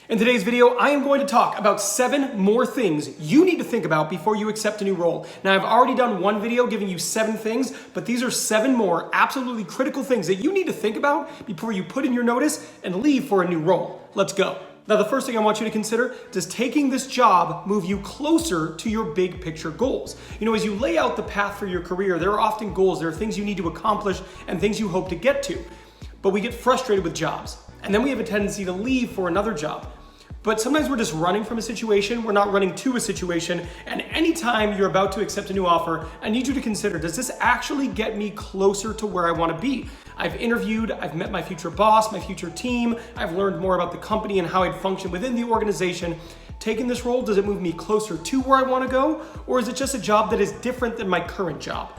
In today's video, I am going to talk about 7 more things you need to think about before you accept a new role. Now, I've already done one video giving you 7 things, but these are 7 more absolutely critical things that you need to think about before you put in your notice and leave for a new role. Let's go. Now, the first thing I want you to consider, does taking this job move you closer to your big picture goals? You know, as you lay out the path for your career, there are often goals, there are things you need to accomplish and things you hope to get to. But we get frustrated with jobs, and then we have a tendency to leave for another job. But sometimes we're just running from a situation, we're not running to a situation, and anytime you're about to accept a new offer, I need you to consider, does this actually get me closer to where I want to be? I've interviewed, I've met my future boss, my future team, I've learned more about the company and how I'd function within the organization. Taking this role, does it move me closer to where I want to go, or is it just a job that is different than my current job?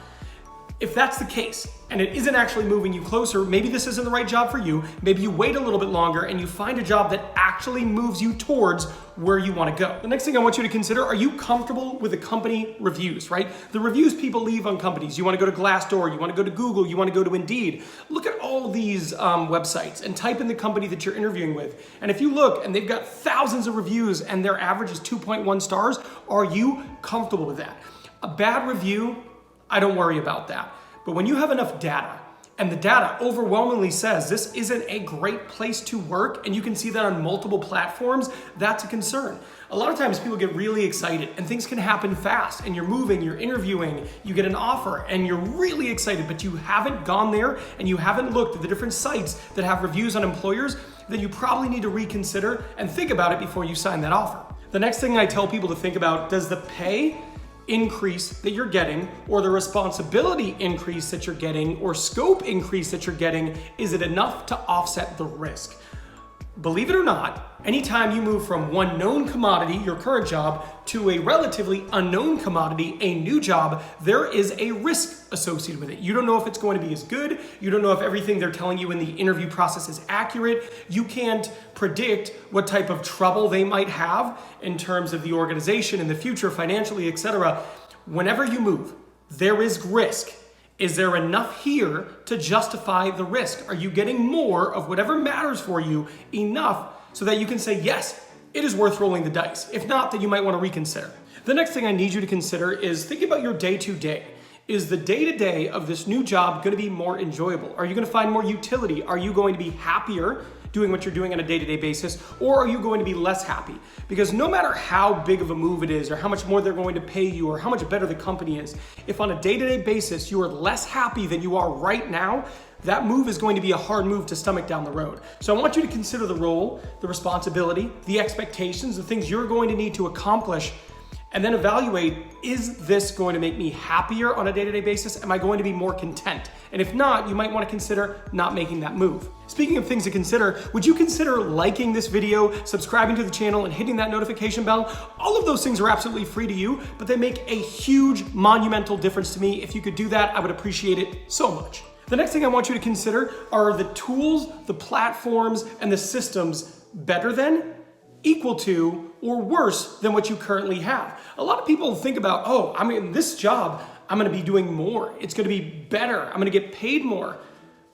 If that's the case, and it isn't actually moving you closer, maybe this isn't the right job for you, maybe you wait a little bit longer and you find a job that actually moves you towards where you want to go. The next thing I want you to consider, are you comfortable with the company reviews, right? The reviews people leave on companies. You want to go to Glassdoor, you want to go to Google, you want to go to Indeed. Look at all these websites and type in the company that you're interviewing with. And if you look and they've got thousands of reviews and their average is 2.1 stars, are you comfortable with that? A bad review, I don't worry about that. But when you have enough data, and the data overwhelmingly says this isn't a great place to work, and you can see that on multiple platforms, that's a concern. A lot of times people get really excited and things can happen fast, and you're moving, you're interviewing, you get an offer, and you're really excited, but you haven't gone there and you haven't looked at the different sites that have reviews on employers, then you probably need to reconsider and think about it before you sign that offer. The next thing I tell people to think about, does the pay increase that you're getting, or the responsibility increase that you're getting, or scope increase that you're getting, is it enough to offset the risk? Believe it or not, anytime you move from one known commodity, your current job, to a relatively unknown commodity, a new job, there is a risk associated with it. You don't know if it's going to be as good. You don't know if everything they're telling you in the interview process is accurate. You can't predict what type of trouble they might have in terms of the organization in the future, financially, etc. Whenever you move, there is risk. Is there enough here to justify the risk? Are you getting more of whatever matters for you enough so that you can say, yes, it is worth rolling the dice? If not, then you might want to reconsider. The next thing I need you to consider is think about your day-to-day. Is the day-to-day of this new job going to be more enjoyable? Are you going to find more utility? Are you going to be happier doing what you're doing on a day-to-day basis, or are you going to be less happy? Because no matter how big of a move it is, or how much more they're going to pay you, or how much better the company is, if on a day-to-day basis you are less happy than you are right now, that move is going to be a hard move to stomach down the road. So I want you to consider the role, the responsibility, the expectations, the things you're going to need to accomplish, and then evaluate, is this going to make me happier on a day-to-day basis? Am I going to be more content? And if not, you might want to consider not making that move. Speaking of things to consider, would you consider liking this video, subscribing to the channel, and hitting that notification bell? All of those things are absolutely free to you, but they make a huge, monumental difference to me. If you could do that, I would appreciate it so much. The next thing I want you to consider are the tools, the platforms, and the systems better than, equal to, or worse than what you currently have. A lot of people think about, oh, I'm in this job, I'm gonna be doing more. It's gonna be better, I'm gonna get paid more.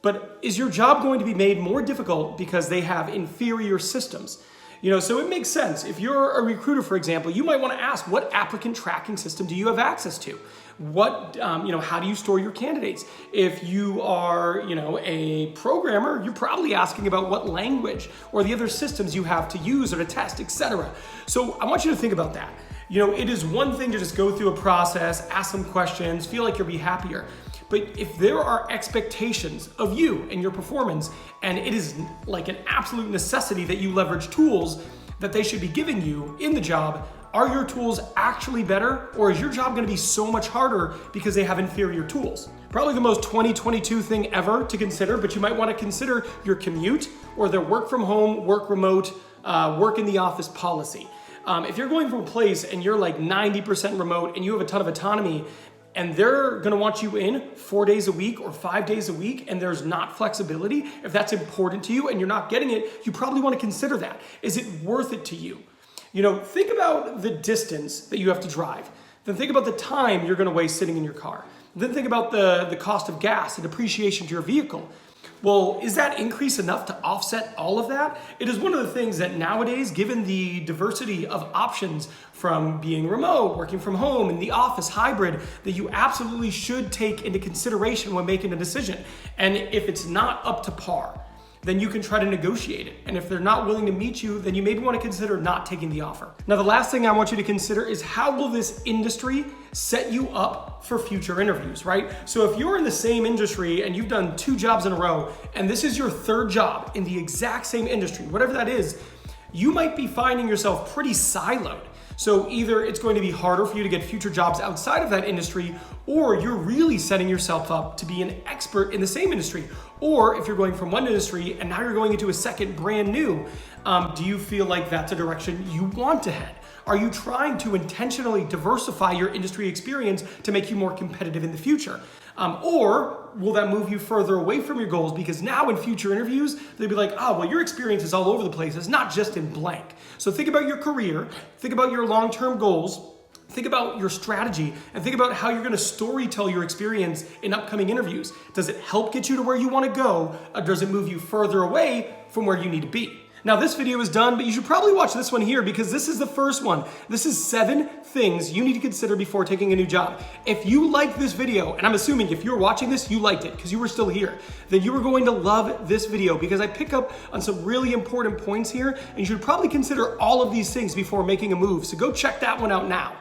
But is your job going to be made more difficult because they have inferior systems? You know, so it makes sense. If you're a recruiter, for example, you might want to ask, what applicant tracking system do you have access to? What, how do you store your candidates? If you are, a programmer, you're probably asking about what language or the other systems you have to use or to test, etc. So I want you to think about that. It is one thing to just go through a process, ask some questions, feel like you'll be happier. But if there are expectations of you and your performance, and it is like an absolute necessity that you leverage tools that they should be giving you in the job, are your tools actually better, or is your job going to be so much harder because they have inferior tools? Probably the most 2022 thing ever to consider, but you might want to consider your commute or their work from home, work remote, work in the office policy. If you're going from a place and you're like 90% remote and you have a ton of autonomy, and they're gonna want you in 4 days a week or 5 days a week, and there's not flexibility, if that's important to you and you're not getting it, you probably wanna consider that. Is it worth it to you? Think about the distance that you have to drive. Then think about the time you're gonna waste sitting in your car. Then think about the cost of gas and depreciation to your vehicle. Well, is that increase enough to offset all of that? It is one of the things that nowadays, given the diversity of options from being remote, working from home, in the office, hybrid, that you absolutely should take into consideration when making a decision. And if it's not up to par, then you can try to negotiate it. And if they're not willing to meet you, then you maybe want to consider not taking the offer. Now, the last thing I want you to consider is how will this industry set you up for future interviews, right? So if you're in the same industry and you've done 2 jobs in a row, and this is your 3rd job in the exact same industry, whatever that is, you might be finding yourself pretty siloed. So either it's going to be harder for you to get future jobs outside of that industry, or you're really setting yourself up to be an expert in the same industry. Or if you're going from one industry and now you're going into a second brand new, do you feel like that's a direction you want to head? Are you trying to intentionally diversify your industry experience to make you more competitive in the future? Or will that move you further away from your goals? Because now in future interviews, they'll be like, oh, well, your experience is all over the place. It's not just in blank. So think about your career, think about your long-term goals, think about your strategy, and think about how you're gonna storytell your experience in upcoming interviews. Does it help get you to where you wanna go, or does it move you further away from where you need to be? Now this video is done, but you should probably watch this one here because this is the first one. This is 7 things you need to consider before taking a new job. If you like this video, and I'm assuming if you're watching this, you liked it because you were still here, then you are going to love this video because I pick up on some really important points here, and you should probably consider all of these things before making a move. So go check that one out now.